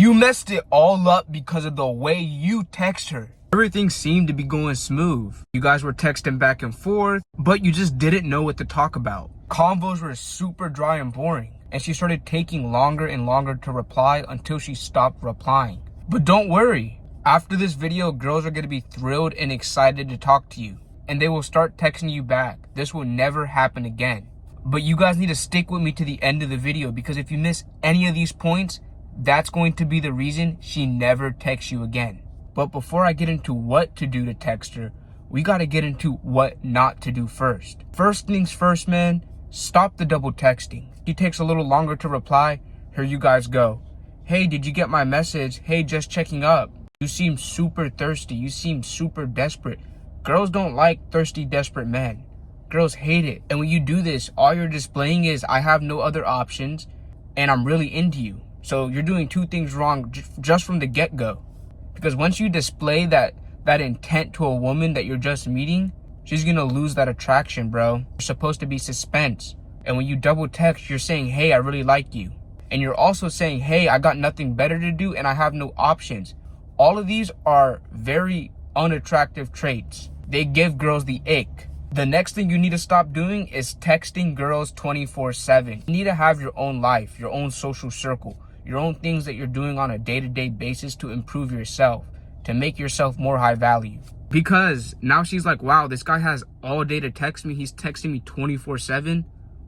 You messed it all up because of the way you text her. Everything seemed to be going smooth. You guys were texting back and forth, but you just didn't know what to talk about. Convos were super dry and boring, and she started taking longer and longer to reply until she stopped replying. But don't worry, after this video, girls are going to be thrilled and excited to talk to you, and they will start texting you back. This will never happen again. But you guys need to stick with me to the end of the video, because if you miss any of these points, that's going to be the reason she never texts you again. But before I get into what to do to text her, we got to get into what not to do first. First things first, man, stop the double texting. She takes a little longer to reply. Here you guys go. Hey, did you get my message? Hey, just checking up. You seem super thirsty. You seem super desperate. Girls don't like thirsty, desperate men. Girls hate it. And when you do this, all you're displaying is, I have no other options and I'm really into you. So you're doing two things wrong just from the get-go. Because once you display that intent to a woman that you're just meeting, she's gonna lose that attraction, bro. You're supposed to be suspense. And when you double text, you're saying, hey, I really like you. And you're also saying, hey, I got nothing better to do and I have no options. All of these are very unattractive traits. They give girls the ick. The next thing you need to stop doing is texting girls 24/7. You need to have your own life, your own social circle, your own things that you're doing on a day-to-day basis to improve yourself, to make yourself more high value. Because now she's like, wow, this guy has all day to text me. He's texting me 24/7.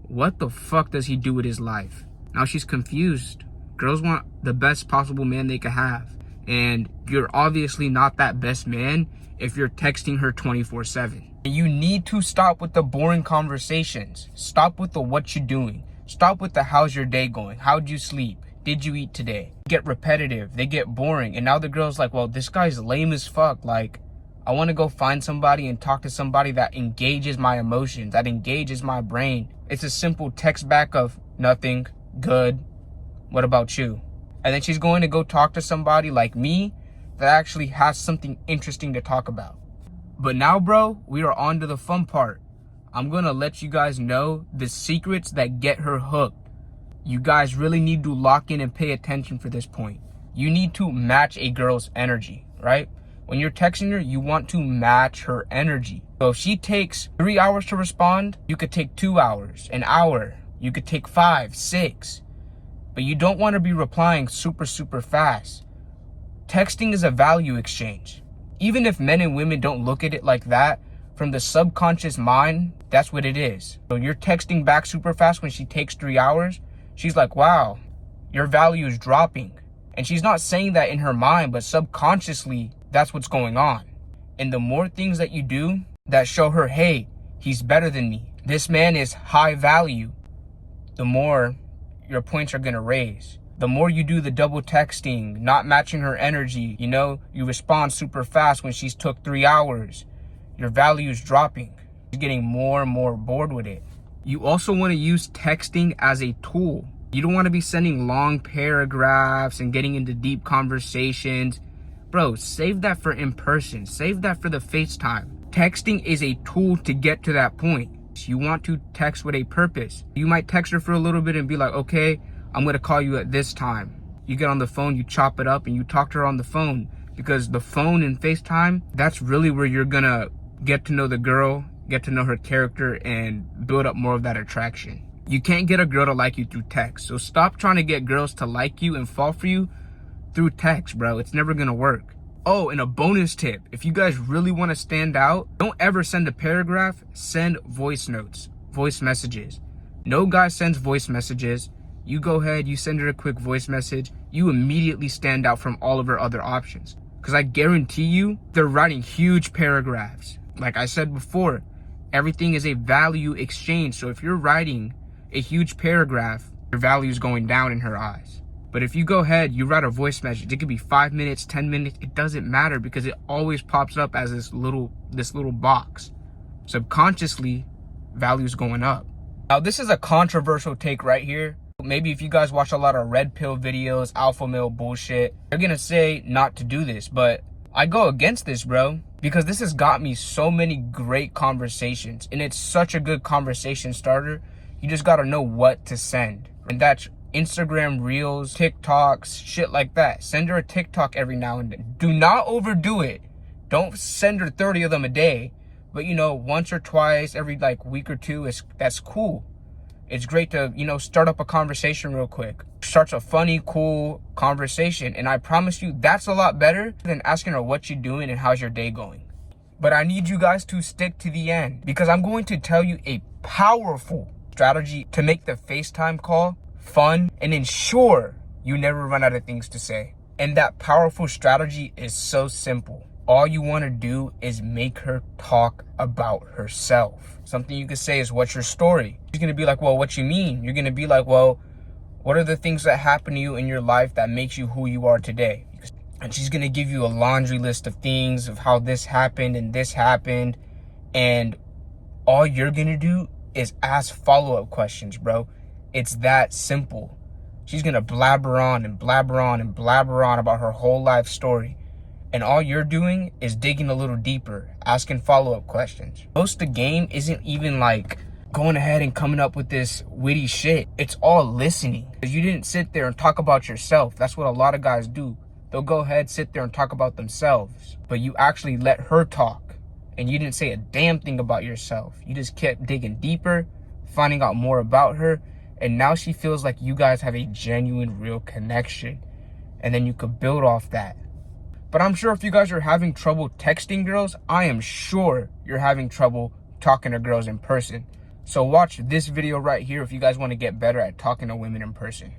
What the fuck does he do with his life? Now she's confused. Girls want the best possible man they could have. And you're obviously not that best man if you're texting her 24/7. You need to stop with the boring conversations. Stop with the what you doing. Stop with the how's your day going? How'd you sleep? Did you eat today? Get repetitive. They get boring. And now the girl's like, well, this guy's lame as fuck. Like, I want to go find somebody and talk to somebody that engages my emotions, that engages my brain. It's a simple text back of nothing, good, what about you? And then she's going to go talk to somebody like me that actually has something interesting to talk about. But now, bro, we are on to the fun part. I'm going to let you guys know the secrets that get her hooked. You guys really need to lock in and pay attention for this point. You need to match a girl's energy, right? When you're texting her, you want to match her energy. So if she takes 3 hours to respond, you could take 2 hours, an hour. You could take 5, 6. But you don't want to be replying super fast. Texting is a value exchange. Even if men and women don't look at it like that, from the subconscious mind, that's what it is. So you're texting back super fast when she takes 3 hours. She's like, wow, your value is dropping. And she's not saying that in her mind, but subconsciously, that's what's going on. And the more things that you do that show her, hey, he's better than me, this man is high value, the more your points are gonna raise. The more you do the double texting, not matching her energy, you respond super fast when she's took 3 hours, your value is dropping. She's getting more and more bored with it. You also want to use texting as a tool. You don't want to be sending long paragraphs and getting into deep conversations. Bro, save that for in person. Save that for the FaceTime. Texting is a tool to get to that point. You want to text with a purpose. You might text her for a little bit and be like, okay, I'm going to call you at this time. You get on the phone, you chop it up, and you talk to her on the phone. Because the phone and FaceTime, that's really where you're going to get to know the girl, get to know her character, and build up more of that attraction. You can't get a girl to like you through text. So stop trying to get girls to like you and fall for you through text, bro. It's never going to work. Oh, and a bonus tip. If you guys really want to stand out, don't ever send a paragraph. Send voice notes, voice messages. No guy sends voice messages. You go ahead, you send her a quick voice message. You immediately stand out from all of her other options. Because I guarantee you, they're writing huge paragraphs. Like I said before, everything is a value exchange. So if you're writing a huge paragraph, your value is going down in her eyes. But if you go ahead, you write a voice message, it could be 5 minutes, 10 minutes, it doesn't matter because it always pops up as this little box. Subconsciously, value's going up. Now, this is a controversial take right here. Maybe if you guys watch a lot of red pill videos, alpha male bullshit, they're gonna say not to do this, but I go against this, bro, because this has got me so many great conversations, and it's such a good conversation starter. You just gotta know what to send, and that's Instagram Reels, TikToks, shit like that. Send her a TikTok every now and then. Do not overdo it. Don't send her 30 of them a day. But, you know, once or twice every like week or two, that's cool. It's great to, you know, start up a conversation real quick. Starts a funny, cool conversation. And I promise you, that's a lot better than asking her what you're doing and how's your day going. But I need you guys to stick to the end because I'm going to tell you a powerful strategy to make the FaceTime call fun and ensure you never run out of things to say. And that powerful strategy is so simple. All you want to do is make her talk about herself. Something you could say is, what's your story? She's going to be like, well, what you mean? You're going to be like, well, what are the things that happen to you in your life that makes you who you are today? And she's going to give you a laundry list of things of how this happened and this happened. And all you're going to do is ask follow-up questions, bro. It's that simple. She's going to blabber on and blabber on and blabber on about her whole life story. And all you're doing is digging a little deeper, asking follow-up questions. Most of the game isn't even like going ahead and coming up with this witty shit. It's all listening. You didn't sit there and talk about yourself. That's what a lot of guys do. They'll go ahead, sit there and talk about themselves. But you actually let her talk. And you didn't say a damn thing about yourself. You just kept digging deeper, finding out more about her. And now she feels like you guys have a genuine, real connection. And then you could build off that. But I'm sure if you guys are having trouble texting girls, I am sure you're having trouble talking to girls in person. So watch this video right here if you guys want to get better at talking to women in person.